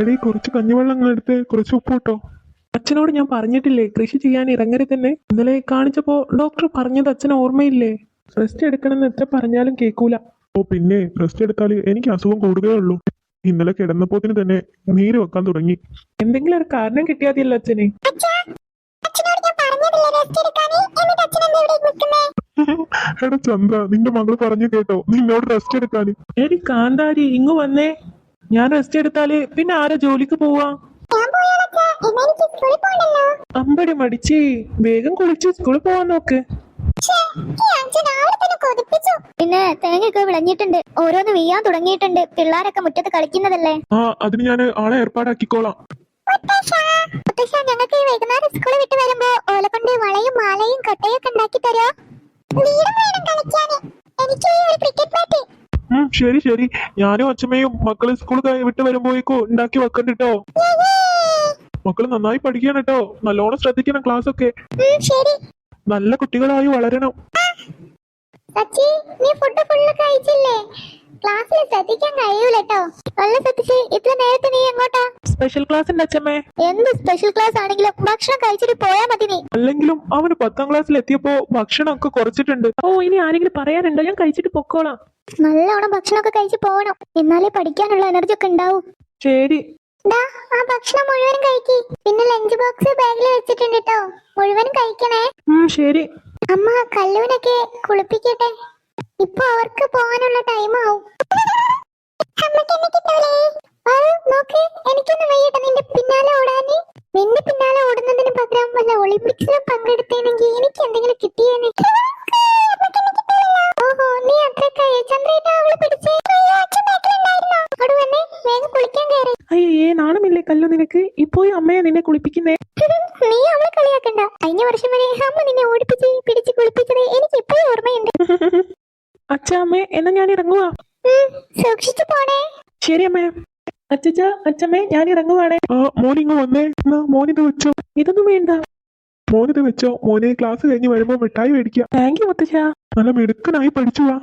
എടീ കുറച്ച് കഞ്ഞിവെള്ളം എടുത്ത് കുറച്ച് ഉപ്പ് ഇട്ടോ. അച്ഛനോട് ഞാൻ പറഞ്ഞിട്ടില്ലേ കൃഷി ചെയ്യാൻ ഇറങ്ങരുത് തന്നെ. ഇന്നലെ കാണിച്ചപ്പോ ഡോക്ടർ പറഞ്ഞത് അച്ഛന് ഓർമ്മയില്ലേ? റെസ്റ്റ് എടുക്കണമെന്ന് എത്ര പറഞ്ഞാലും കേൾക്കൂല. ഓ പിന്നെ റെസ്റ്റ് എടുത്താൽ എനിക്ക് അസുഖം കൂടുകയേ ഉള്ളൂ. ഇന്നലെ കിടന്നപ്പോത്തിന് തന്നെ നീര് വെക്കാൻ തുടങ്ങി. എന്തെങ്കിലും ഒരു കാരണം കിട്ടിയാതില്ല അച്ഛന്. എടാ ചന്ദ്ര, നിന്റെ മകള് പറഞ്ഞു കേട്ടോ നിന്നോട് റെസ്റ്റ് എടുക്കാന്. എടി കാന്താരി ഇങ്ങു വന്നേ. ഞാൻ റെസ്റ്റ് എടുത്താല് പിന്നെ ആരാ ജോലിക്ക് പോവാ? അമ്പടി മടിച്ചേ, വേഗം കുളിച്ച് സ്കൂളിൽ പോവാൻ നോക്ക്. പിന്നെ തേങ്ങയൊക്കെ വിളഞ്ഞിട്ടുണ്ട്, ഓരോന്ന് വീയാൻ തുടങ്ങിയിട്ടുണ്ട്. പിള്ളേരൊക്കെ മുറ്റത്ത് കളിക്കുന്നതല്ലേ. ആ അതിന് ഞാൻ ആളെ ഏർപ്പാടാക്കിക്കോളാം. ഞങ്ങൾക്ക് ഈ വൈകുന്നേരം സ്കൂളിൽ വിട്ട് വരുമ്പോ ഓലക്കൊണ്ട് വളയും മാലയും കൊട്ടയൊക്കെ ഉണ്ടാക്കി തരോ? ശരി ശരി, ഞാനും അച്ഛമ്മയും മക്കള് സ്കൂൾ വിട്ട് വരുമ്പോഴേക്കോ ഉണ്ടാക്കി വെക്കണ്ടിട്ടോ. മക്കള് നന്നായി പഠിക്കണം കേട്ടോ, നല്ലോണം ശ്രദ്ധിക്കണം ക്ലാസ് ഒക്കെ. നല്ല കുട്ടികളായി വളരണം. നീ ഫുഡ് ഫുള്ള് കഴിച്ചില്ലേ? ക്ലാസ്സിൽ ശ്രദ്ധിക്കാൻ കഴിയൂലട്ടോ. നല്ല ശ്രദ്ധിച്ച്. ഇത്ര നേരത്തെ നീ എങ്ങോട്ടാ? സ്പെഷ്യൽ ക്ലാസ് ഉണ്ട് അച്ഛമ്മേ. എന്ത് സ്പെഷ്യൽ ക്ലാസ് ആണെങ്കിലും ഭക്ഷണം കഴിച്ചിട്ട് പോയാ മതി നീ. അല്ലെങ്കിലും അവന് 10ാം ക്ലാസ്സിൽ എത്തിയപ്പോ ഭക്ഷണം ഒക്കെ കുറച്ചിട്ടുണ്ട്. ഓ ഇനി ആരെങ്കിലും പറയാനുണ്ടോ? ഞാൻ കഴിച്ചിട്ട് പൊക്കോളാം. നല്ലോണം ഭക്ഷണമൊക്കെ കഴിച്ച് പോകണം, എന്നാലേ പഠിക്കാനുള്ള എനർജി ഒക്കെ ഉണ്ടാവും. ശരി. ആ ഭക്ഷണം മുഴുവനും കഴിക്ക്. പിന്നെ ലഞ്ച് ബോക്സ് ബാഗിൽ വെച്ചിട്ടുണ്ട് കേട്ടോ, മുഴുവനും കഴിക്കണേ. ശരി. അമ്മ കല്ലൂനൊക്കെ കുളിപ്പിക്കട്ടെ, ഇപ്പൊ അവർക്ക് പോകാനുള്ള ടൈം ആവും. നോക്ക്, എനിക്കൊന്നും വയ്യട്ടെ നിന്റെ പിന്നാലെ ഓടാന്. നിന്റെ പിന്നാലെ ഓടുന്നതിന് പകരം വല്ല ഒളിമ്പിക്സിലും പങ്കെടുത്തേനെങ്കിൽ എനിക്ക് എന്തെങ്കിലും കിട്ടിയേനെ. ഓഹോ, നീ അത്രക്കായി. ചന്ദ്രേട്ടാ അവള് പിടിച്ചേ. അവിടെ വന്നേ, വേഗം കുളിക്കാൻ കയറി. അയ്യേ നാണമില്ലേ കല്ലു നിനക്ക്? ഇപ്പോ അമ്മയെ നിന്നെ കുളിപ്പിക്കുന്നേ. നീ അവളെ കളിയാക്കണ്ട. കഴിഞ്ഞ വർഷം വരെ അമ്മ നിന്നെ ഓടിപ്പിച്ച് പിടിച്ച് കുളിപ്പിച്ചത് എനിക്ക് ഇപ്പോഴും ഓർമ്മയുണ്ട്. അച്ഛാ അമ്മേ, എന്നാ ഞാൻ ഇറങ്ങുവാ. സൂക്ഷിച്ചു പോണേ. ശരി അമ്മേ. അച്ഛാ അച്ഛമ്മേ, ഞാൻ ഇറങ്ങുവാണേ. മോനിങ്ങ് വന്നേ. മോനിത് വെച്ചോ. ഇതൊന്നും വേണ്ട. മോനിത് വെച്ചോ. മോനെ ക്ലാസ് കഴിഞ്ഞ് വരുമ്പോ മിഠായി മേടിക്കാം. താങ്ക് യു മുത്തച്ഛാ. നല്ല മിടുക്കനായി പഠിച്ചു വാ.